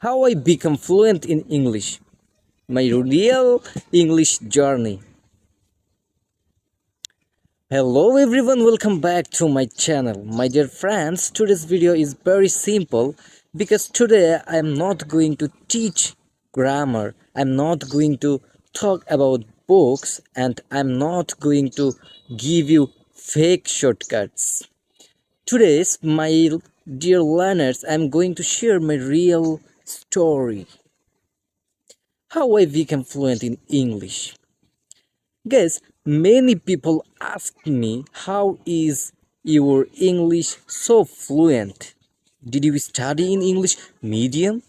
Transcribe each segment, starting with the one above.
How I become fluent in English. My real English journey. Hello everyone, welcome back to my channel. My dear friends, today's video is very simple because today I am not going to teach grammar. I'm not going to talk about books and I'm not going to give you fake shortcuts. Today's my dear learners, I'm going to share my real story. How I became fluent in English. Guys, many people ask me how is your English so fluent? Did you study in English medium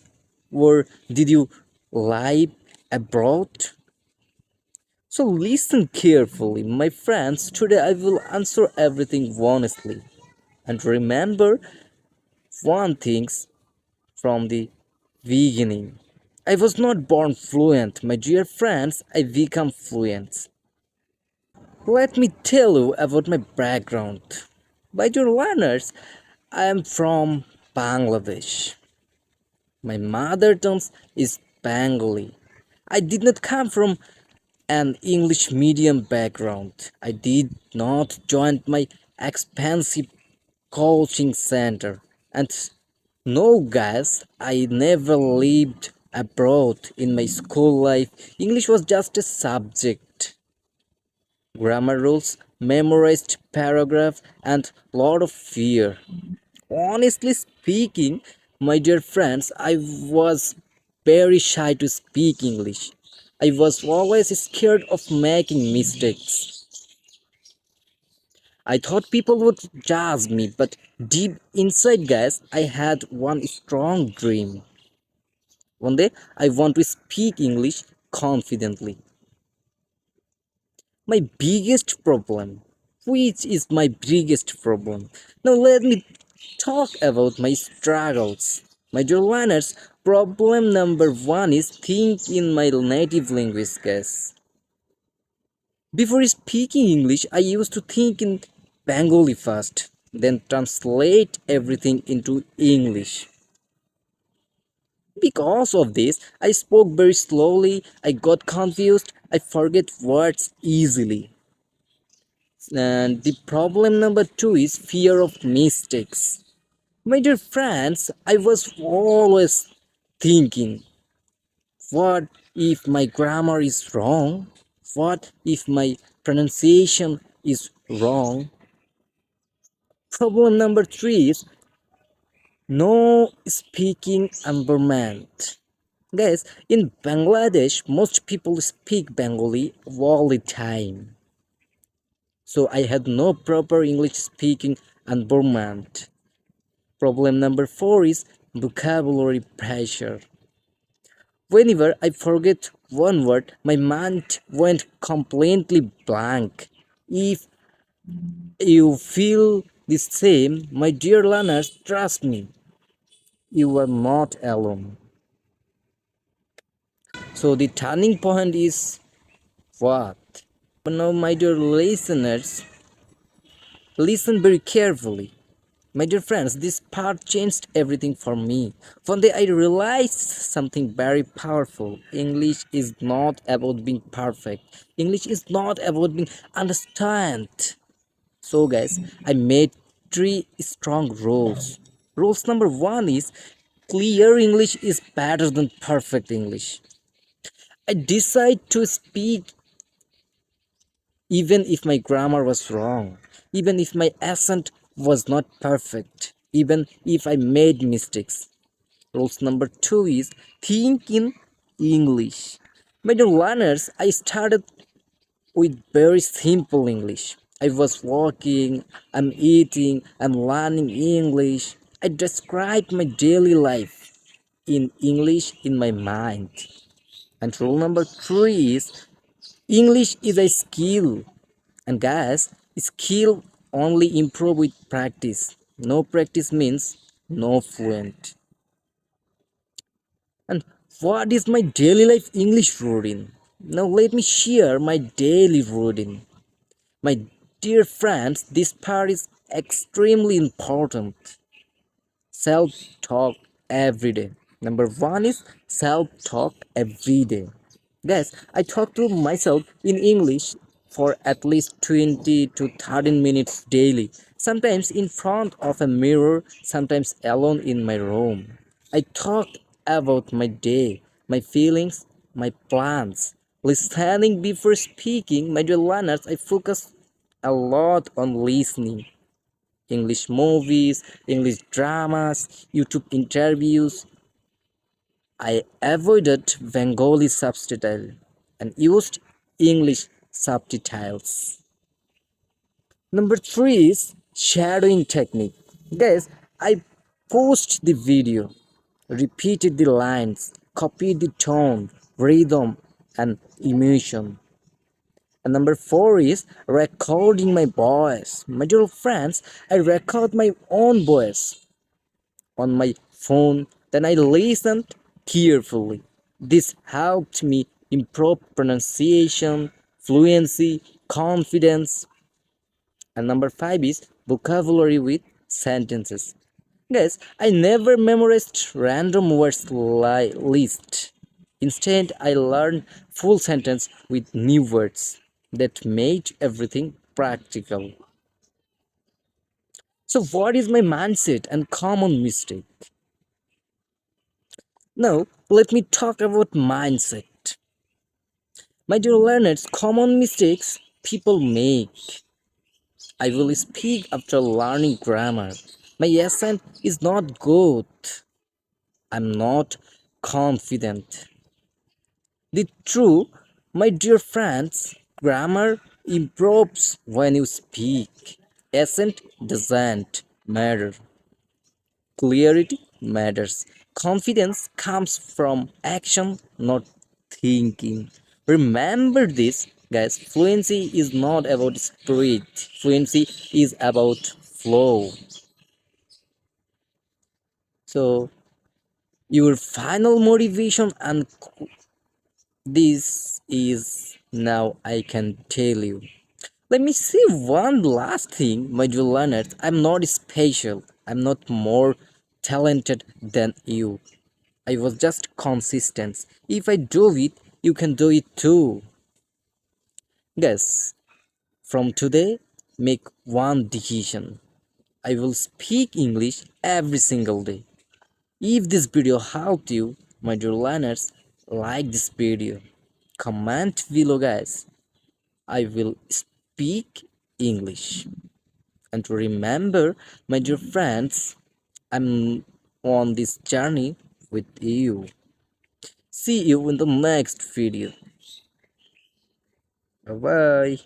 or did you live abroad? So listen carefully, my friends. Today I will answer everything honestly. And remember one thing from the beginning. I was not born fluent, my dear friends. I become fluent. Let me tell you about my background. By dear learners, I am from Bangladesh. My mother tongue is Bengali. I did not come from an English medium background. I did not join my expensive coaching center. And no, guys, I never lived abroad in my school life. English was just a subject. Grammar rules, memorized paragraph, and lot of fear. Honestly speaking, my dear friends, I was very shy to speak English. I was always scared of making mistakes. I thought people would judge me, but deep inside, guys, I had one strong dream. One day, I want to speak English confidently. My biggest problem. Which is my biggest problem? Now, let me talk about my struggles. My dear learners, problem number one is think in my native language, guys. Before speaking English, I used to think in Bengali first, then translate everything into English. Because of this, I spoke very slowly, I got confused, I forget words easily. And the problem number two is fear of mistakes. My dear friends, I was always thinking, what if my grammar is wrong? What if my pronunciation is wrong? Problem number three is no speaking environment. Guys, in Bangladesh, most people speak Bengali all the time. So I had no proper English speaking environment. Problem number four is vocabulary pressure. Whenever I forget one word, my mind went completely blank. If you feel the same, my dear learners, trust me, you are not alone. So the turning point is what? But now, my dear listeners, listen very carefully. My dear friends, this part changed everything for me. One day I realized something very powerful. English is not about being perfect. English is not about being understand. So guys, I made three strong rules. Rules number one is clear English is better than perfect English. I decide to speak even if my grammar was wrong, even if my accent was not perfect, even if I made mistakes. Rules number two is think in English. My dear learners, I started with very simple English. I was walking, I'm eating, I'm learning English. I described my daily life in English in my mind. And rule number three is English is a skill. And guys, skill only improve with practice. No practice means no fluent. And what is my daily life English routine? Now let me share my daily routine. My dear friends, this part is extremely important. Self talk every day. Number one is self talk every day. Guys, I talk to myself in English for at least 20 to 30 minutes daily, sometimes in front of a mirror, sometimes alone in my room. I talk about my day, my feelings, my plans. Listening before speaking, my dear learners, I focus a lot on listening. English movies, English dramas, YouTube interviews. I avoided Bengali subtitles and used English subtitles. Number three is shadowing technique. Guys, I paused the video, repeated the lines, copied the tone, rhythm, and emotion. And number four is recording my voice. My dear friends, I record my own voice on my phone, then I listened carefully. This helped me improve pronunciation, fluency, confidence. And number five is vocabulary with sentences. Guys, I never memorized random words list. Instead, I learned full sentence with new words that made everything practical. So, what is my mindset and common mistake? Now, let me talk about mindset. My dear learners, common mistakes people make. I will speak after learning grammar. My accent is not good. I'm not confident. The true, my dear friends, grammar improves when you speak. Accent doesn't matter. Clarity matters. Confidence comes from action, not thinking. Remember this, guys. Fluency is not about spirit, fluency is about flow. So, your final motivation, and this is now I can tell you. Let me say one last thing, my dear learners. I'm not special, I'm not more talented than you. I was just consistent. If I do it, you can do it too. Guys, from today, make one decision. I will speak English every single day. If this video helped you, my dear learners, like this video. Comment below, guys. I will speak English. And remember, my dear friends, I'm on this journey with you. See you in the next video. Bye bye.